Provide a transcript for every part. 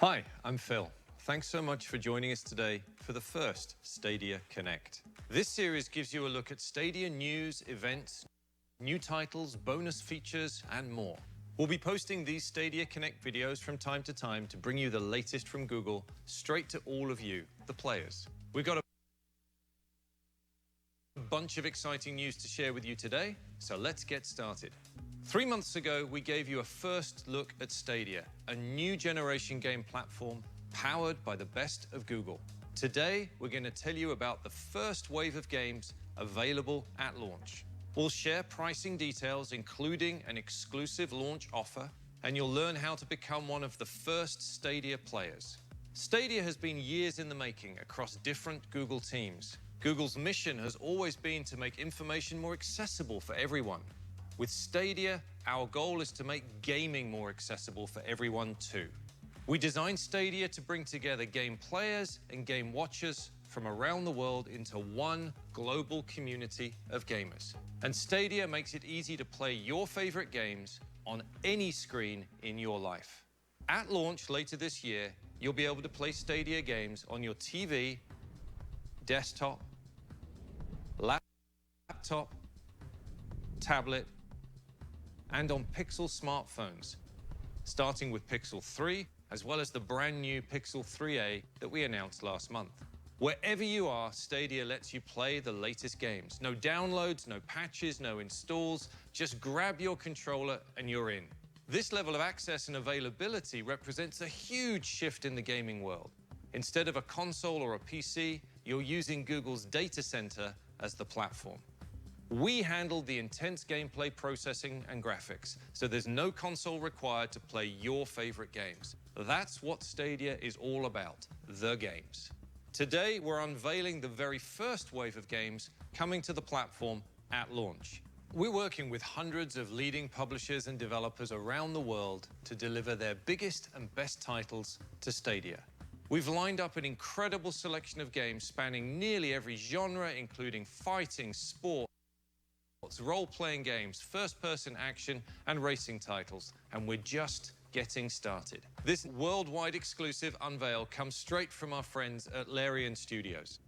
Hi, I'm Phil. Thanks so much for joining us today for the first Stadia Connect. This series gives you a look at Stadia news, events, new titles, bonus features, and more. We'll be posting these Stadia Connect videos from time to time to bring you the latest from Google straight to all of you, the players. We've got a bunch of exciting news to share with you today, so let's get started. 3 months ago, we gave you a first look at Stadia, a new generation game platform powered by the best of Google. Today, we're going to tell you about the first wave of games available at launch. We'll share pricing details, including an exclusive launch offer, and you'll learn how to become one of the first Stadia players. Stadia has been years in the making across different Google teams. Google's mission has always been to make information more accessible for everyone. With Stadia, our goal is to make gaming more accessible for everyone too. We designed Stadia to bring together game players and game watchers from around the world into one global community of gamers. And Stadia makes it easy to play your favorite games on any screen in your life. At launch later this year, you'll be able to play Stadia games on your TV, desktop, laptop, tablet, and on Pixel smartphones, starting with Pixel 3, as well as the brand new Pixel 3a that we announced last month. Wherever you are, Stadia lets you play the latest games. No downloads, no patches, no installs. Just grab your controller and you're in. This level of access and availability represents a huge shift in the gaming world. Instead of a console or a PC, you're using Google's data center as the platform. We handle the intense gameplay processing and graphics, so there's no console required to play your favorite games. That's what Stadia is all about, the games. Today, we're unveiling the very first wave of games coming to the platform at launch. We're working with hundreds of leading publishers and developers around the world to deliver their biggest and best titles to Stadia. We've lined up an incredible selection of games spanning nearly every genre, including fighting, sport, role-playing games, first-person action, and racing titles, and we're just getting started. This worldwide exclusive unveil comes straight from our friends at Larian Studios.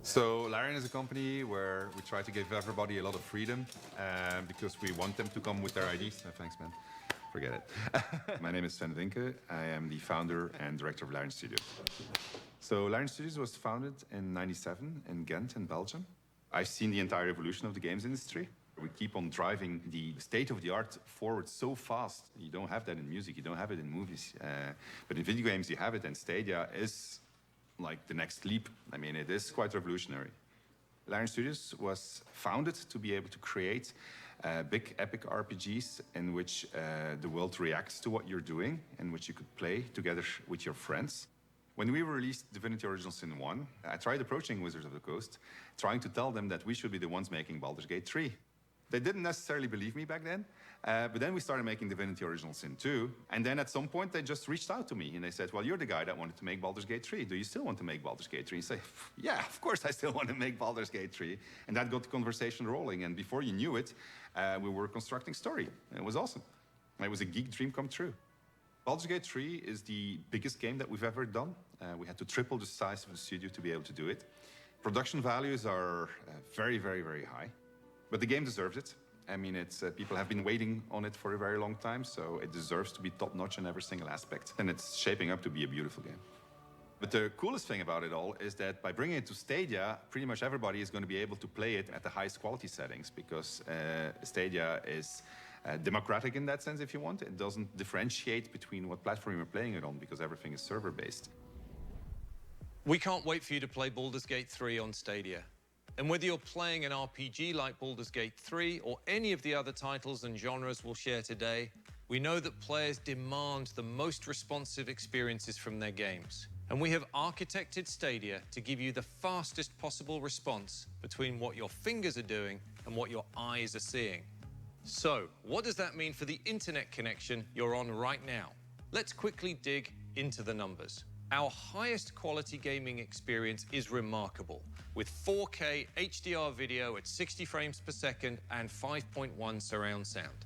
So Larian is a company where we try to give everybody a lot of freedom because we want them to come with their IDs. No, thanks, man. Forget it. My name is Sven Winke. I am the founder and director of Larian Studios. So Larian Studios was founded in '97 in Ghent in Belgium. I've seen the entire evolution of the games industry. We keep on driving the state-of-the-art forward so fast. You don't have that in music, you don't have it in movies. But in video games, you have it, and Stadia is like the next leap. I mean, it is quite revolutionary. Larian Studios was founded to be able to create big epic RPGs in which the world reacts to what you're doing, in which you could play together with your friends. When we released Divinity Original Sin 1, I tried approaching Wizards of the Coast, trying to tell them that we should be the ones making Baldur's Gate 3. They didn't necessarily believe me back then, but then we started making Divinity Original Sin 2, and then at some point they just reached out to me and they said, well, you're the guy that wanted to make Baldur's Gate 3. Do you still want to make Baldur's Gate 3? And you say, yeah, of course I still want to make Baldur's Gate 3. And that got the conversation rolling, and before you knew it, we were constructing story. It was awesome. It was a geek dream come true. Baldur's Gate 3 is the biggest game that we've ever done. We had to triple the size of the studio to be able to do it. Production values are very, very, very high. But the game deserves it. I mean, people have been waiting on it for a very long time, so it deserves to be top-notch in every single aspect. And it's shaping up to be a beautiful game. But the coolest thing about it all is that by bringing it to Stadia, pretty much everybody is going to be able to play it at the highest quality settings, because Stadia is democratic in that sense, if you want. It doesn't differentiate between what platform you're playing it on, because everything is server-based. We can't wait for you to play Baldur's Gate 3 on Stadia. And whether you're playing an RPG like Baldur's Gate 3 or any of the other titles and genres we'll share today, we know that players demand the most responsive experiences from their games. And we have architected Stadia to give you the fastest possible response between what your fingers are doing and what your eyes are seeing. So, what does that mean for the internet connection you're on right now? Let's quickly dig into the numbers. Our highest quality gaming experience is remarkable, with 4K HDR video at 60 frames per second and 5.1 surround sound.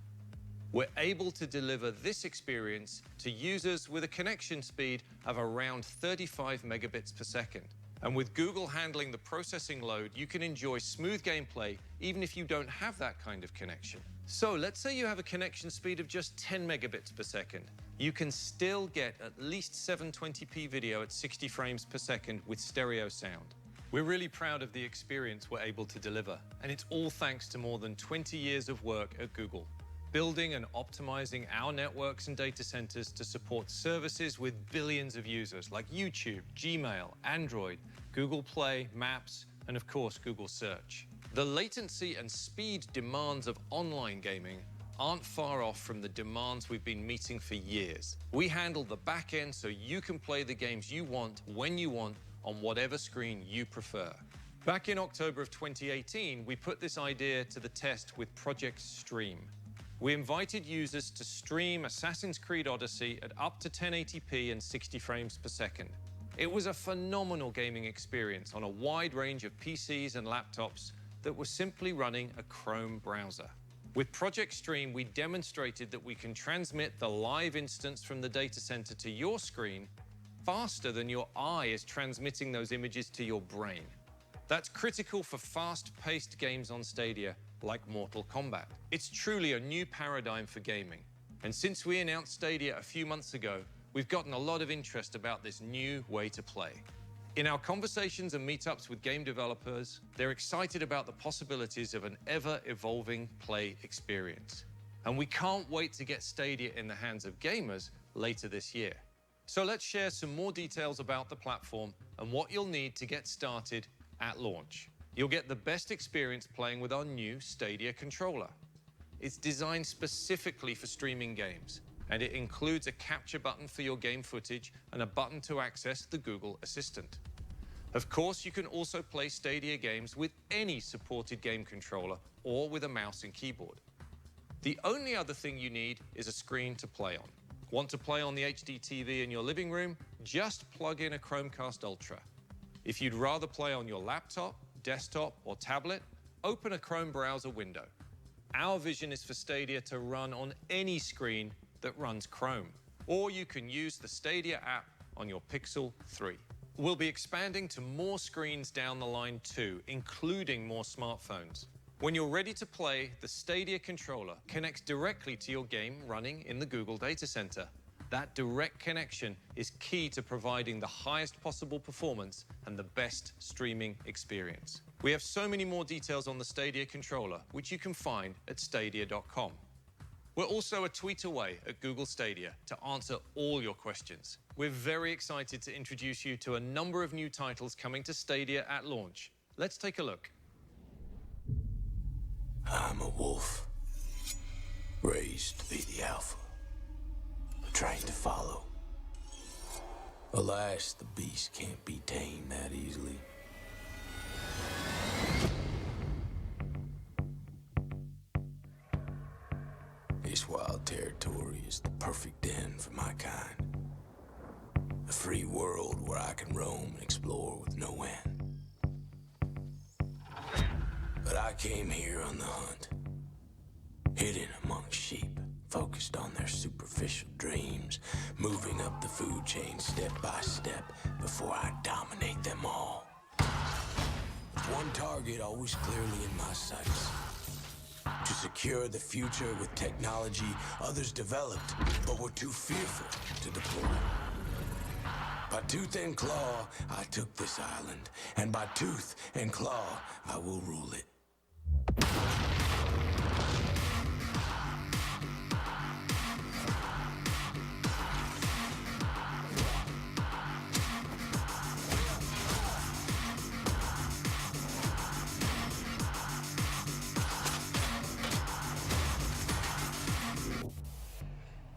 We're able to deliver this experience to users with a connection speed of around 35 megabits per second. And with Google handling the processing load, you can enjoy smooth gameplay even if you don't have that kind of connection. So let's say you have a connection speed of just 10 megabits per second. You can still get at least 720p video at 60 frames per second with stereo sound. We're really proud of the experience we're able to deliver, and it's all thanks to more than 20 years of work at Google, building and optimizing our networks and data centers to support services with billions of users like YouTube, Gmail, Android, Google Play, Maps, and of course, Google Search. The latency and speed demands of online gaming aren't far off from the demands we've been meeting for years. We handle the back end so you can play the games you want, when you want, on whatever screen you prefer. Back in October of 2018, we put this idea to the test with Project Stream. We invited users to stream Assassin's Creed Odyssey at up to 1080p and 60 frames per second. It was a phenomenal gaming experience on a wide range of PCs and laptops that were simply running a Chrome browser. With Project Stream, we demonstrated that we can transmit the live instance from the data center to your screen faster than your eye is transmitting those images to your brain. That's critical for fast-paced games on Stadia, like Mortal Kombat. It's truly a new paradigm for gaming. And since we announced Stadia a few months ago, we've gotten a lot of interest about this new way to play. In our conversations and meetups with game developers, they're excited about the possibilities of an ever-evolving play experience. And we can't wait to get Stadia in the hands of gamers later this year. So let's share some more details about the platform and what you'll need to get started at launch. You'll get the best experience playing with our new Stadia controller. It's designed specifically for streaming games, and it includes a capture button for your game footage and a button to access the Google Assistant. Of course, you can also play Stadia games with any supported game controller or with a mouse and keyboard. The only other thing you need is a screen to play on. Want to play on the HD TV in your living room? Just plug in a Chromecast Ultra. If you'd rather play on your laptop, desktop, or tablet, open a Chrome browser window. Our vision is for Stadia to run on any screen that runs Chrome, or you can use the Stadia app on your Pixel 3. We'll be expanding to more screens down the line too, including more smartphones. When you're ready to play, the Stadia controller connects directly to your game running in the Google data center. That direct connection is key to providing the highest possible performance and the best streaming experience. We have so many more details on the Stadia controller, which you can find at stadia.com. We're also a tweet away at Google Stadia to answer all your questions. We're very excited to introduce you to a number of new titles coming to Stadia at launch. Let's take a look. I'm a wolf, raised to be the alpha, trained to follow. Alas, the beast can't be tamed that easily. just the perfect den for my kind. A free world where I can roam and explore with no end. But I came here on the hunt, hidden among sheep, focused on their superficial dreams, moving up the food chain step by step before I dominate them all. With one target always clearly in my sights: to secure the future with technology others developed but were too fearful to deploy. By tooth and claw, I took this island, and by tooth and claw, I will rule it.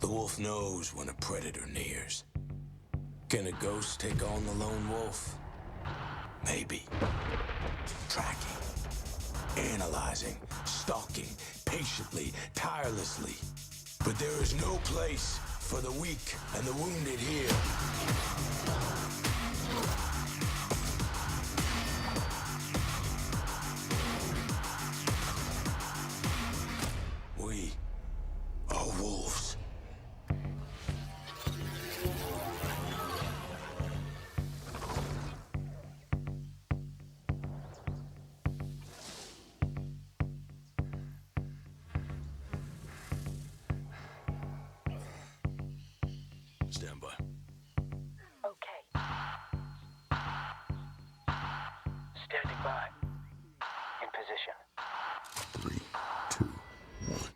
The wolf knows when a predator nears. Can a ghost take on the lone wolf? Maybe. Tracking, analyzing, stalking, patiently, tirelessly. But there is no place for the weak and the wounded here. We are wolves. Stand by. Okay. Standing by. In position. 3, 2, 1.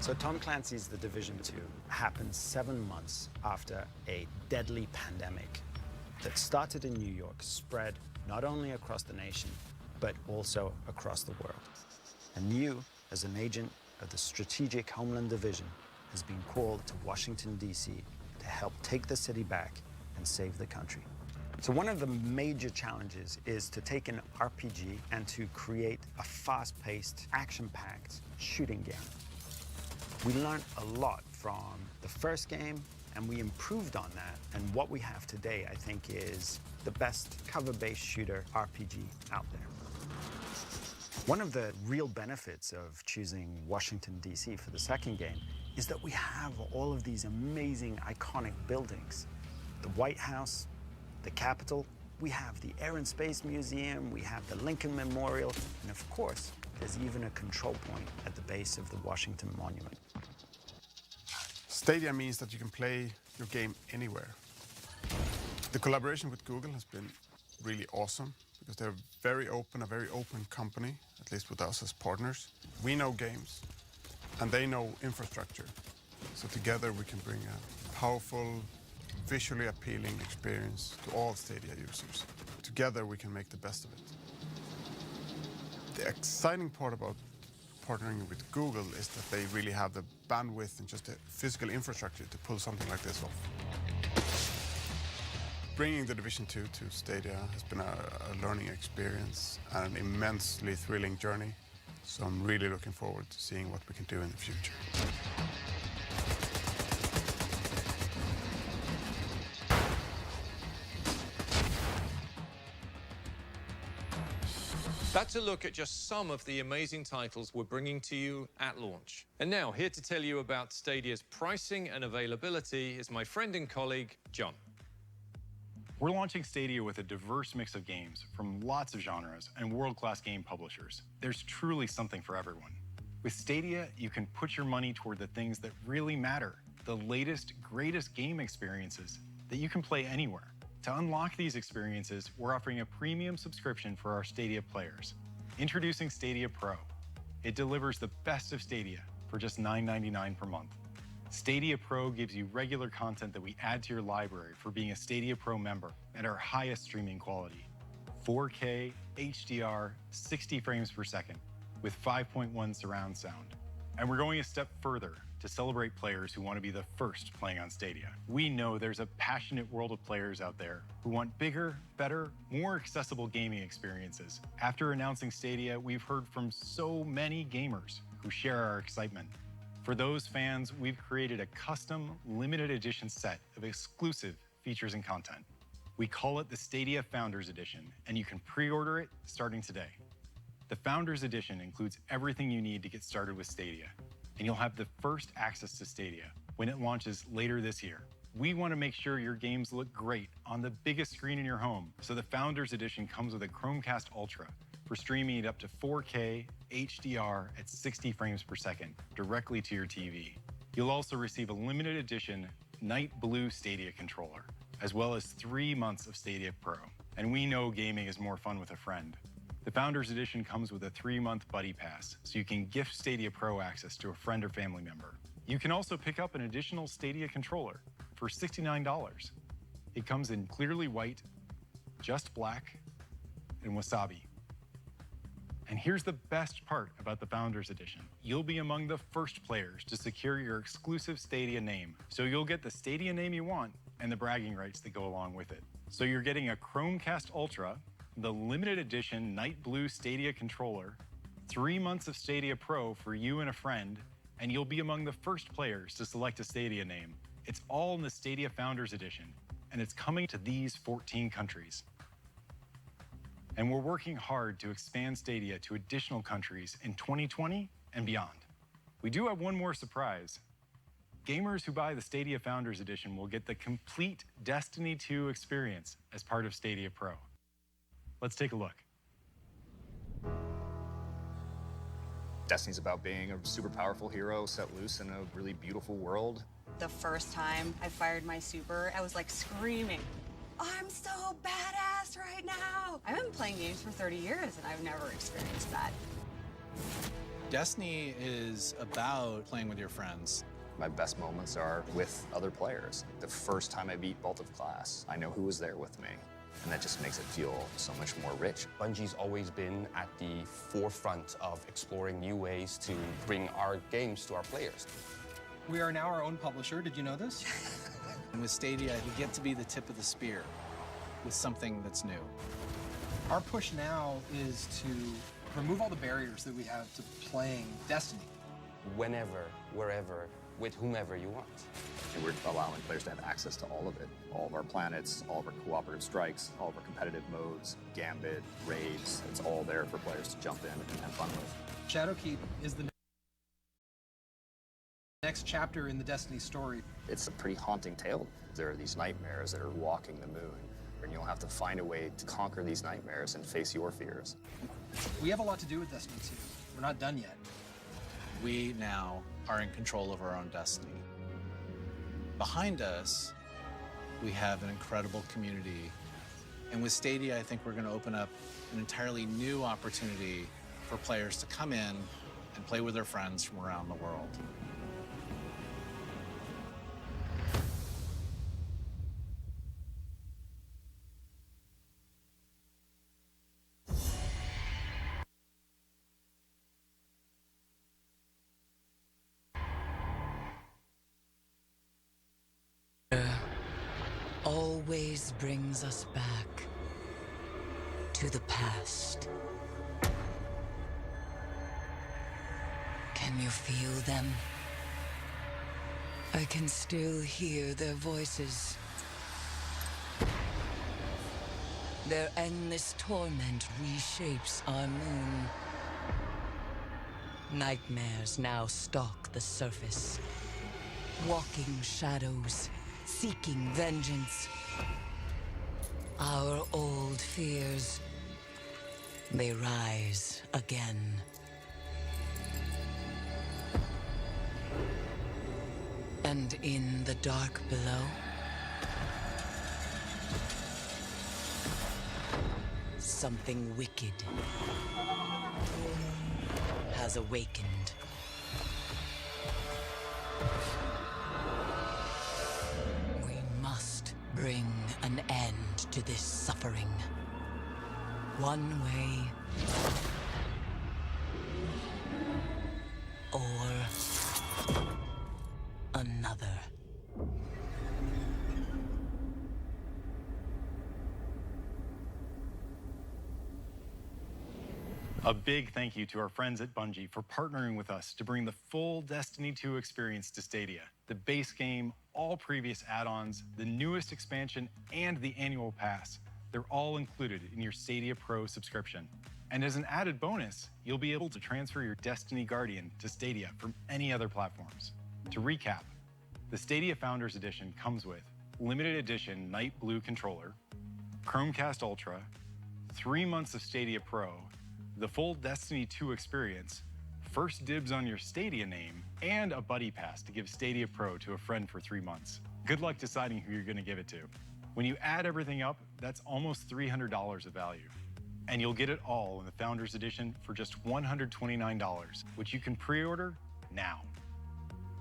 So Tom Clancy's The Division 2 happened 7 months after a deadly pandemic that started in New York, spread not only across the nation, but also across the world. And you, as an agent of the Strategic Homeland Division, has been called to Washington, D.C. to help take the city back and save the country. So one of the major challenges is to take an RPG and to create a fast-paced, action-packed shooting game. We learned a lot from the first game, and we improved on that. And what we have today, I think, is the best cover-based shooter RPG out there. One of the real benefits of choosing Washington, D.C. for the second game is that we have all of these amazing, iconic buildings. The White House, the Capitol, we have the Air and Space Museum, we have the Lincoln Memorial, and of course, there's even a control point at the base of the Washington Monument. Stadia means that you can play your game anywhere. The collaboration with Google has been really awesome because they're a very open company, at least with us as partners. We know games and they know infrastructure. So together we can bring a powerful, visually appealing experience to all Stadia users. Together we can make the best of it. The exciting part about partnering with Google is that they really have the bandwidth and just the physical infrastructure to pull something like this off. Bringing The Division 2 to Stadia has been a learning experience and an immensely thrilling journey. So I'm really looking forward to seeing what we can do in the future. That's a look at just some of the amazing titles we're bringing to you at launch. And now, here to tell you about Stadia's pricing and availability is my friend and colleague, John. We're launching Stadia with a diverse mix of games from lots of genres and world-class game publishers. There's truly something for everyone. With Stadia, you can put your money toward the things that really matter, the latest, greatest game experiences that you can play anywhere. To unlock these experiences, we're offering a premium subscription for our Stadia players. Introducing Stadia Pro. It delivers the best of Stadia for just $9.99 per month. Stadia Pro gives you regular content that we add to your library for being a Stadia Pro member at our highest streaming quality. 4K, HDR, 60 frames per second with 5.1 surround sound. And we're going a step further to celebrate players who want to be the first playing on Stadia. We know there's a passionate world of players out there who want bigger, better, more accessible gaming experiences. After announcing Stadia, we've heard from so many gamers who share our excitement. For those fans, we've created a custom, limited edition set of exclusive features and content. We call it the Stadia Founders Edition, and you can pre-order it starting today. The Founders Edition includes everything you need to get started with Stadia, and you'll have the first access to Stadia when it launches later this year. We want to make sure your games look great on the biggest screen in your home, so the Founders Edition comes with a Chromecast Ultra for streaming it up to 4K HDR at 60 frames per second directly to your TV. You'll also receive a limited edition Night Blue Stadia controller, as well as 3 months of Stadia Pro. And we know gaming is more fun with a friend. The Founders Edition comes with a 3-month Buddy Pass, so you can gift Stadia Pro access to a friend or family member. You can also pick up an additional Stadia controller for $69. It comes in clearly white, just black, and wasabi. And here's the best part about the Founders Edition. You'll be among the first players to secure your exclusive Stadia name. So you'll get the Stadia name you want and the bragging rights that go along with it. So you're getting a Chromecast Ultra, the limited edition Night Blue Stadia controller, 3 months of Stadia Pro for you and a friend, and you'll be among the first players to select a Stadia name. It's all in the Stadia Founders Edition, and it's coming to these 14 countries. And we're working hard to expand Stadia to additional countries in 2020 and beyond. We do have one more surprise. Gamers who buy the Stadia Founders Edition will get the complete Destiny 2 experience as part of Stadia Pro. Let's take a look. Destiny's about being a super powerful hero set loose in a really beautiful world. The first time I fired my super, I was like screaming, I'm so badass right now. I've been playing games for 30 years and I've never experienced that. Destiny is about playing with your friends. My best moments are with other players. The first time I beat Vault of Glass, I know who was there with me, and that just makes it feel so much more rich. Bungie's always been at the forefront of exploring new ways to bring our games to our players. We are now our own publisher. Did you know this? And with Stadia, we get to be the tip of the spear with something that's new. Our push now is to remove all the barriers that we have to playing Destiny. Whenever, wherever, with whomever you want. And we're allowing players to have access to all of it. All of our planets, all of our cooperative strikes, all of our competitive modes, Gambit, raids. It's all there for players to jump in and have fun with. Shadowkeep is the next chapter in the Destiny story. It's a pretty haunting tale. There are these nightmares that are walking the moon, and you'll have to find a way to conquer these nightmares and face your fears. We have a lot to do with Destiny 2. We're not done yet. We now are in control of our own destiny. Behind us, we have an incredible community. And with Stadia, I think we're going to open up an entirely new opportunity for players to come in and play with their friends from around the world. Always brings us back to the past. Can you feel them? I can still hear their voices. Their endless torment reshapes our moon. Nightmares now stalk the surface. Walking shadows, seeking vengeance. Our old fears, they rise again. And in the dark below, something wicked has awakened. Bring an end to this suffering. One way or another. A big thank you to our friends at Bungie for partnering with us to bring the full Destiny 2 experience to Stadia. The base game, all previous add-ons, the newest expansion, and the annual pass. They're all included in your Stadia Pro subscription. And as an added bonus, you'll be able to transfer your Destiny Guardian to Stadia from any other platforms. To recap, the Stadia Founders Edition comes with limited edition Night Blue controller, Chromecast Ultra, 3 months of Stadia Pro, the full Destiny 2 experience, first dibs on your Stadia name, and a buddy pass to give Stadia Pro to a friend for 3 months. Good luck deciding who you're going to give it to. When you add everything up, that's almost $300 of value. And you'll get it all in the Founders Edition for just $129, which you can pre-order now.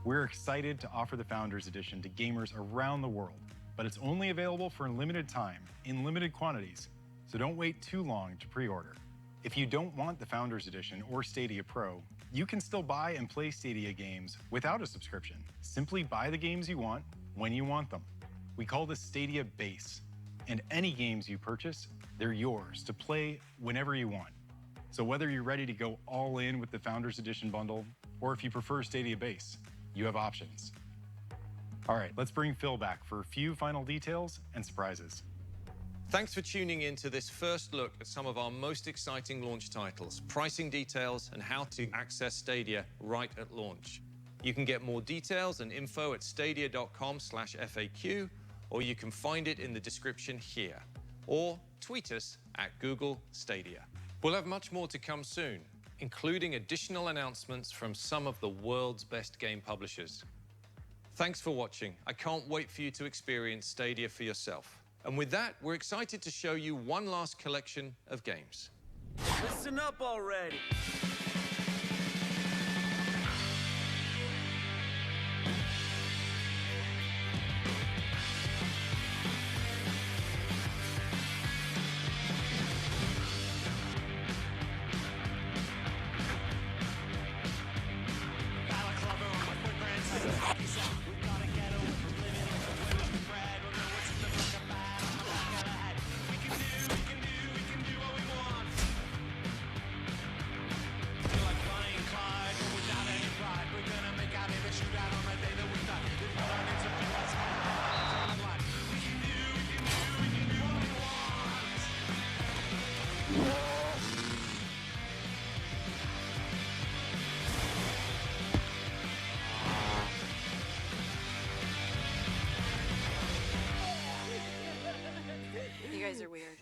We're excited to offer the Founders Edition to gamers around the world, but it's only available for a limited time, in limited quantities, so don't wait too long to pre-order. If you don't want the Founders Edition or Stadia Pro, you can still buy and play Stadia games without a subscription. Simply buy the games you want when you want them. We call this Stadia Base, and any games you purchase, they're yours to play whenever you want. So whether you're ready to go all in with the Founders Edition bundle, or if you prefer Stadia Base, you have options. All right, let's bring Phil back for a few final details and surprises. Thanks for tuning in to this first look at some of our most exciting launch titles, pricing details, and how to access Stadia right at launch. You can get more details and info at stadia.com/FAQ, or you can find it in the description here, or tweet us at Google Stadia. We'll have much more to come soon, including additional announcements from some of the world's best game publishers. Thanks for watching. I can't wait for you to experience Stadia for yourself. And with that, we're excited to show you one last collection of games. Listen up already. guys are weird.